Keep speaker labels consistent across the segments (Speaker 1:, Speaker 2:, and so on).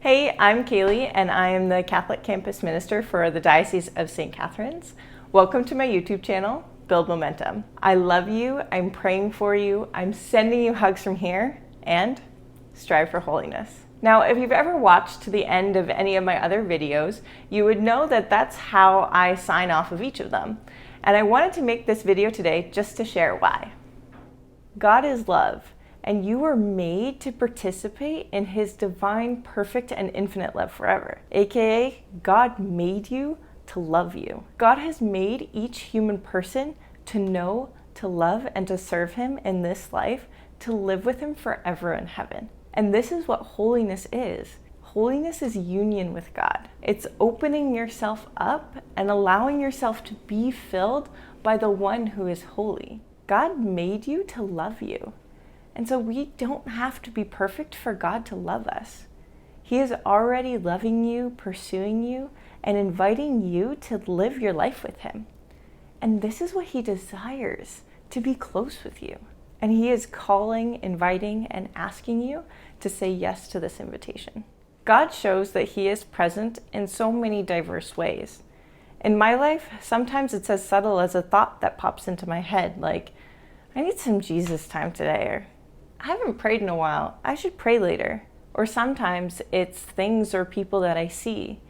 Speaker 1: Hey, I'm Kaylee, and I am the Catholic Campus Minister for the Diocese of St. Catharines. Welcome to my YouTube channel, Build Momentum. I love you, I'm praying for you, I'm sending you hugs from here, and strive for holiness. Now, if you've ever watched to the end of any of my other videos, you would know that that's how I sign off of each of them. And I wanted to make this video today just to share why. God is love. And you were made to participate in His divine, perfect, and infinite love forever. AKA, God made you to love you. God has made each human person to know, to love, and to serve Him in this life, to live with Him forever in heaven. And this is what holiness is. Holiness is union with God. It's opening yourself up and allowing yourself to be filled by the one who is holy. God made you to love you. And so we don't have to be perfect for God to love us. He is already loving you, pursuing you, and inviting you to live your life with Him. And this is what He desires, to be close with you. And He is calling, inviting, and asking you to say yes to this invitation. God shows that He is present in so many diverse ways. In my life, sometimes it's as subtle as a thought that pops into my head, like, I need some Jesus time today, or I haven't prayed in a while, I should pray later. Or sometimes it's things or people that I see,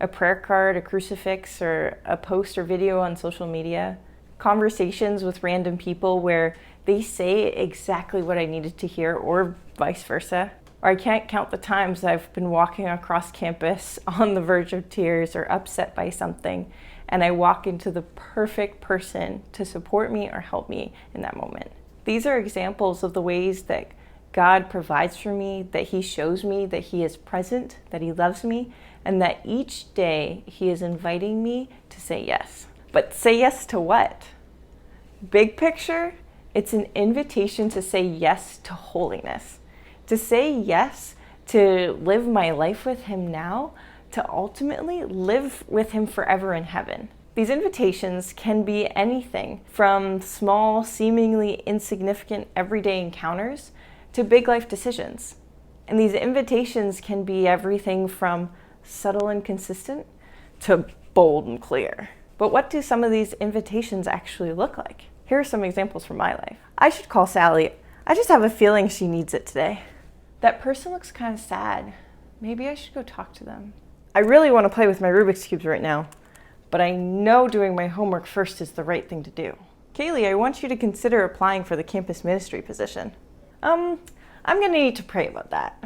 Speaker 1: a prayer card, a crucifix, or a post or video on social media, conversations with random people where they say exactly what I needed to hear, or vice versa. Or I can't count the times I've been walking across campus on the verge of tears or upset by something, and I walk into the perfect person to support me or help me in that moment. These are examples of the ways that God provides for me, that He shows me that He is present, that He loves me, and that each day He is inviting me to say yes. But say yes to what? Big picture, it's an invitation to say yes to holiness, to say yes to live my life with Him now, to ultimately live with Him forever in heaven. These invitations can be anything from small, seemingly insignificant everyday encounters to big life decisions. And these invitations can be everything from subtle and consistent to bold and clear. But what do some of these invitations actually look like? Here are some examples from my life. I should call Sally. I just have a feeling she needs it today. That person looks kind of sad. Maybe I should go talk to them. I really want to play with my Rubik's Cubes right now, but I know doing my homework first is the right thing to do. Kaylee, I want you to consider applying for the campus ministry position. I'm gonna need to pray about that.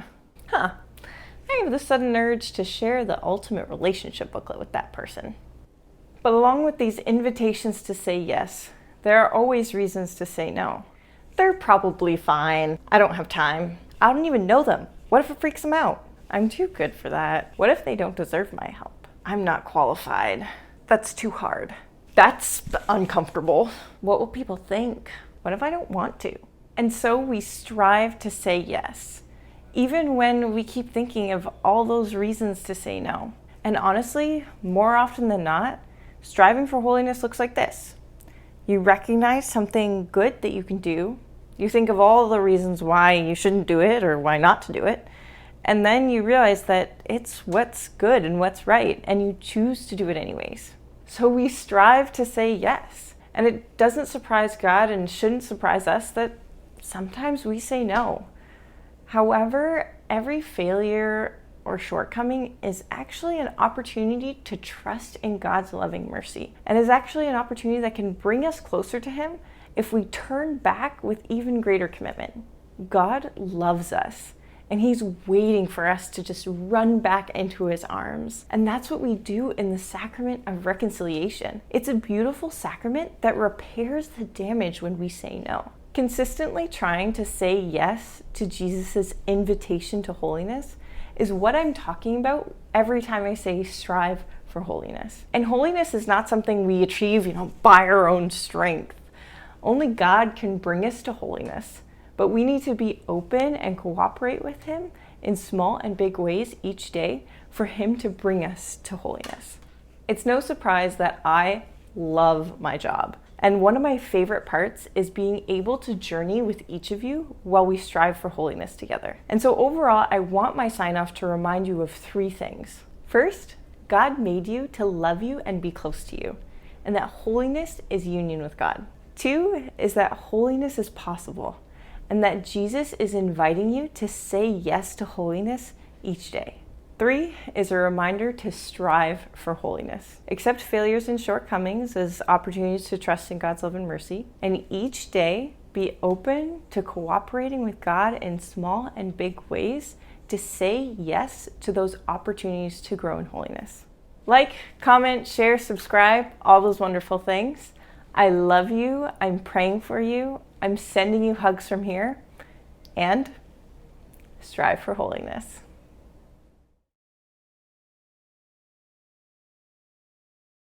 Speaker 1: I have the sudden urge to share the ultimate relationship booklet with that person. But along with these invitations to say yes, there are always reasons to say no. They're probably fine. I don't have time. I don't even know them. What if it freaks them out? I'm too good for that. What if they don't deserve my help? I'm not qualified. That's too hard. That's uncomfortable. What will people think? What if I don't want to? And so we strive to say yes, even when we keep thinking of all those reasons to say no. And honestly, more often than not, striving for holiness looks like this. You recognize something good that you can do. You think of all the reasons why you shouldn't do it or why not to do it. And then you realize that it's what's good and what's right, and you choose to do it anyways. So we strive to say yes. And it doesn't surprise God and shouldn't surprise us that sometimes we say no. However, every failure or shortcoming is actually an opportunity to trust in God's loving mercy, and is actually an opportunity that can bring us closer to Him if we turn back with even greater commitment. God loves us, and He's waiting for us to just run back into His arms. And that's what we do in the sacrament of reconciliation. It's a beautiful sacrament that repairs the damage when we say no. Consistently trying to say yes to Jesus' invitation to holiness is what I'm talking about every time I say strive for holiness. And holiness is not something we achieve, by our own strength. Only God can bring us to holiness. But we need to be open and cooperate with Him in small and big ways each day for Him to bring us to holiness. It's no surprise that I love my job. And one of my favorite parts is being able to journey with each of you while we strive for holiness together. And so overall, I want my sign off to remind you of 3 things. First, God made you to love you and be close to you, and that holiness is union with God. 2 is that holiness is possible, and that Jesus is inviting you to say yes to holiness each day. 3 is a reminder to strive for holiness. Accept failures and shortcomings as opportunities to trust in God's love and mercy, and each day be open to cooperating with God in small and big ways to say yes to those opportunities to grow in holiness. Like, comment, share, subscribe, all those wonderful things. I love you. I'm praying for you. I'm sending you hugs from here, and strive for holiness.